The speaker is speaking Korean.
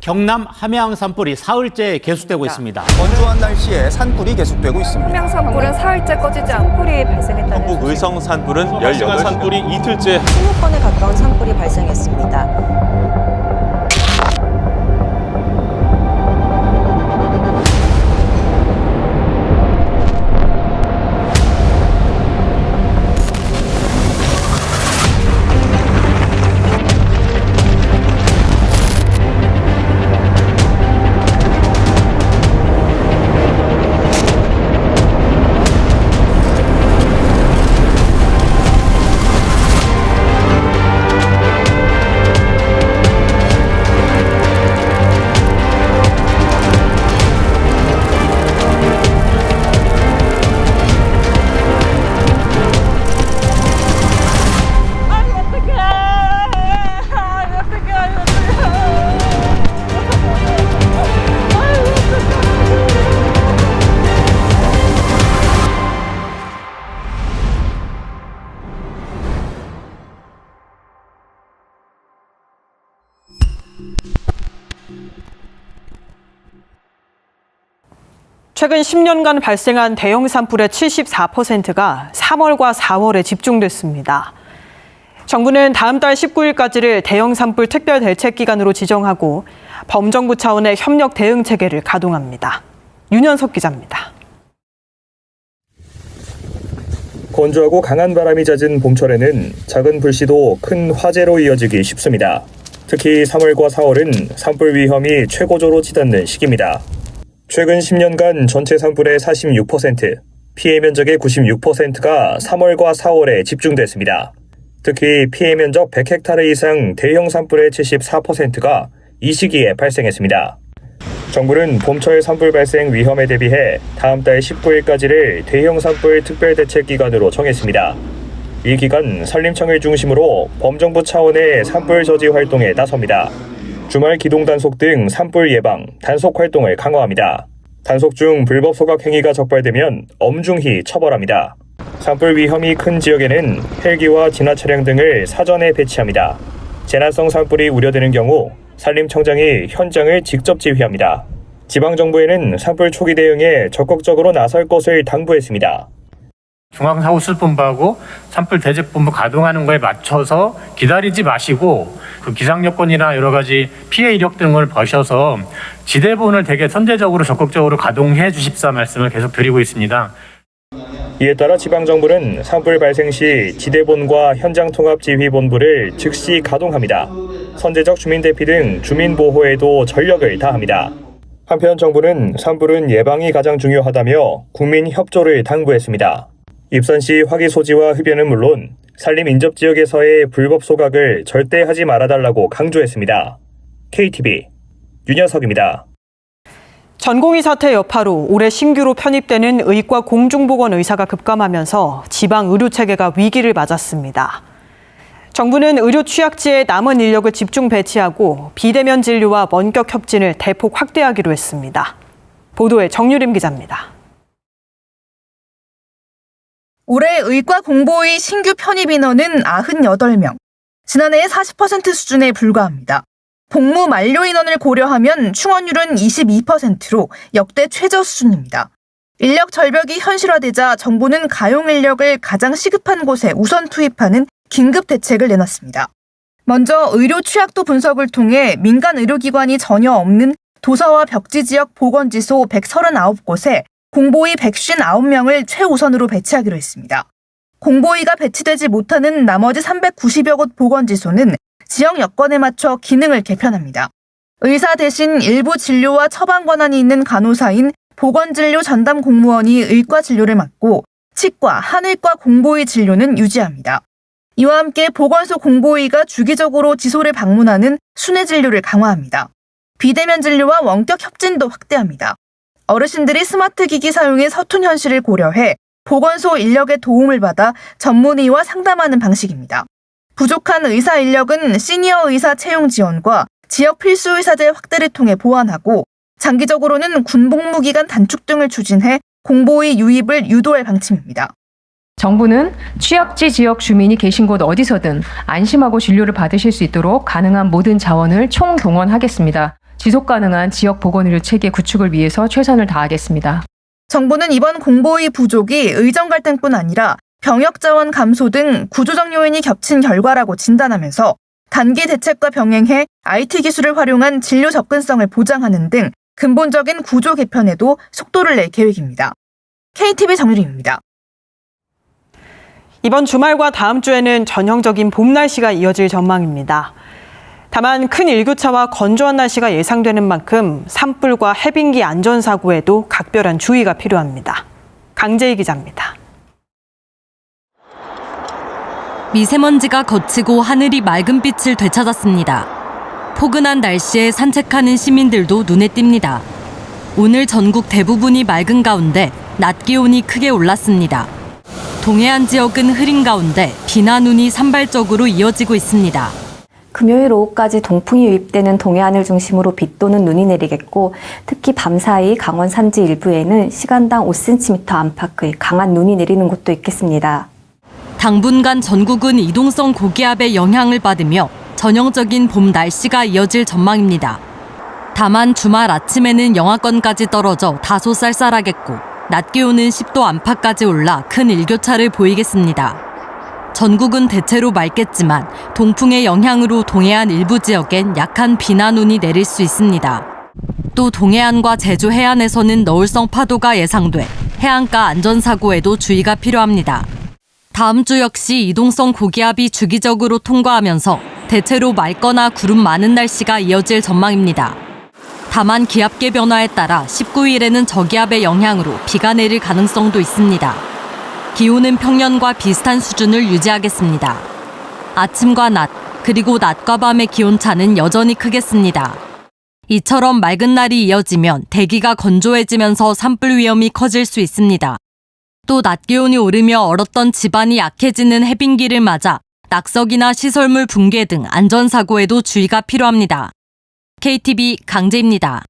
경남 함양 산불이 사흘째 계속되고 있습니다. 건조한 날씨에 산불이 계속되고 있습니다. 함양 산불은 사흘째 꺼지지 않고 불이 발생했다는 경북 의성 산불은 18시간 산불이 이틀째 20건에 가까운 산불이 발생했습니다. 최근 10년간 발생한 대형 산불의 74%가 3월과 4월에 집중됐습니다. 정부는 다음 달 19일까지를 대형 산불 특별 대책 기간으로 지정하고 범정부 차원의 협력 대응 체계를 가동합니다. 윤현석 기자입니다. 건조하고 강한 바람이 잦은 봄철에는 작은 불씨도 큰 화재로 이어지기 쉽습니다. 특히 3월과 4월은 산불 위험이 최고조로 치닫는 시기입니다. 최근 10년간 전체 산불의 46%, 피해 면적의 96%가 3월과 4월에 집중됐습니다. 특히 피해 면적 100헥타르 이상 대형 산불의 74%가 이 시기에 발생했습니다. 정부는 봄철 산불 발생 위험에 대비해 다음 달 19일까지를 대형 산불 특별 대책 기간으로 정했습니다. 이 기간 산림청을 중심으로 범정부 차원의 산불 저지 활동에 나섭니다. 주말 기동 단속 등 산불 예방, 단속 활동을 강화합니다. 단속 중 불법 소각 행위가 적발되면 엄중히 처벌합니다. 산불 위험이 큰 지역에는 헬기와 진화 차량 등을 사전에 배치합니다. 재난성 산불이 우려되는 경우 산림청장이 현장을 직접 지휘합니다. 지방정부에는 산불 초기 대응에 적극적으로 나설 것을 당부했습니다. 중앙사고수습본부하고 산불대책본부 가동하는 거에 맞춰서 기다리지 마시고 그 기상 여건이나 여러 가지 피해 이력 등을 보셔서 지대본을 되게 선제적으로 적극적으로 가동해 주십사 말씀을 계속 드리고 있습니다. 이에 따라 지방정부는 산불 발생 시 지대본과 현장통합지휘본부를 즉시 가동합니다. 선제적 주민대피 등 주민보호에도 전력을 다합니다. 한편 정부는 산불은 예방이 가장 중요하다며 국민 협조를 당부했습니다. 입산 시 화기 소지와 흡연은 물론 산림 인접 지역에서의 불법 소각을 절대 하지 말아달라고 강조했습니다. KTV 윤현석입니다. 전공의 사태 여파로 올해 신규로 편입되는 의과 공중보건 의사가 급감하면서 지방 의료 체계가 위기를 맞았습니다. 정부는 의료 취약지에 남은 인력을 집중 배치하고 비대면 진료와 원격 협진을 대폭 확대하기로 했습니다. 보도에 정유림 기자입니다. 올해 의과 공보의 신규 편입 인원은 98명. 지난해의 40% 수준에 불과합니다. 복무 만료 인원을 고려하면 충원율은 22%로 역대 최저 수준입니다. 인력 절벽이 현실화되자 정부는 가용 인력을 가장 시급한 곳에 우선 투입하는 긴급 대책을 내놨습니다. 먼저 의료 취약도 분석을 통해 민간 의료기관이 전혀 없는 도서와 벽지 지역 보건지소 139곳에 공보의 159명을 최우선으로 배치하기로 했습니다. 공보의가 배치되지 못하는 나머지 390여 곳 보건지소는 지역 여건에 맞춰 기능을 개편합니다. 의사 대신 일부 진료와 처방 권한이 있는 간호사인 보건진료 전담 공무원이 의과 진료를 맡고 치과, 한의과 공보의 진료는 유지합니다. 이와 함께 보건소 공보의가 주기적으로 지소를 방문하는 순회 진료를 강화합니다. 비대면 진료와 원격 협진도 확대합니다. 어르신들이 스마트 기기 사용의 서툰 현실을 고려해 보건소 인력의 도움을 받아 전문의와 상담하는 방식입니다. 부족한 의사 인력은 시니어 의사 채용 지원과 지역 필수 의사제 확대를 통해 보완하고 장기적으로는 군복무 기간 단축 등을 추진해 공보의 유입을 유도할 방침입니다. 정부는 취약지 지역 주민이 계신 곳 어디서든 안심하고 진료를 받으실 수 있도록 가능한 모든 자원을 총동원하겠습니다. 지속 가능한 지역 보건의료 체계 구축을 위해서 최선을 다하겠습니다. 정부는 이번 공보의 부족이 의정 갈등뿐 아니라 병역 자원 감소 등 구조적 요인이 겹친 결과라고 진단하면서 단기 대책과 병행해 IT 기술을 활용한 진료 접근성을 보장하는 등 근본적인 구조 개편에도 속도를 낼 계획입니다. KTV 정유림입니다. 이번 주말과 다음 주에는 전형적인 봄 날씨가 이어질 전망입니다. 다만 큰 일교차와 건조한 날씨가 예상되는 만큼 산불과 해빙기 안전사고에도 각별한 주의가 필요합니다. 강재희 기자입니다. 미세먼지가 걷히고 하늘이 맑은 빛을 되찾았습니다. 포근한 날씨에 산책하는 시민들도 눈에 띕니다. 오늘 전국 대부분이 맑은 가운데 낮 기온이 크게 올랐습니다. 동해안 지역은 흐린 가운데 비나 눈이 산발적으로 이어지고 있습니다. 금요일 오후까지 동풍이 유입되는 동해안을 중심으로 비 또는 눈이 내리겠고 특히 밤사이 강원 산지 일부에는 시간당 5cm 안팎의 강한 눈이 내리는 곳도 있겠습니다. 당분간 전국은 이동성 고기압의 영향을 받으며 전형적인 봄 날씨가 이어질 전망입니다. 다만 주말 아침에는 영하권까지 떨어져 다소 쌀쌀하겠고 낮 기온은 10도 안팎까지 올라 큰 일교차를 보이겠습니다. 전국은 대체로 맑겠지만 동풍의 영향으로 동해안 일부 지역엔 약한 비나 눈이 내릴 수 있습니다. 또 동해안과 제주 해안에서는 너울성 파도가 예상돼 해안가 안전사고에도 주의가 필요합니다. 다음 주 역시 이동성 고기압이 주기적으로 통과하면서 대체로 맑거나 구름 많은 날씨가 이어질 전망입니다. 다만 기압계 변화에 따라 19일에는 저기압의 영향으로 비가 내릴 가능성도 있습니다. 기온은 평년과 비슷한 수준을 유지하겠습니다. 아침과 낮, 그리고 낮과 밤의 기온차는 여전히 크겠습니다. 이처럼 맑은 날이 이어지면 대기가 건조해지면서 산불 위험이 커질 수 있습니다. 또 낮 기온이 오르며 얼었던 집안이 약해지는 해빙기를 맞아 낙석이나 시설물 붕괴 등 안전사고에도 주의가 필요합니다. KTV 강재입니다.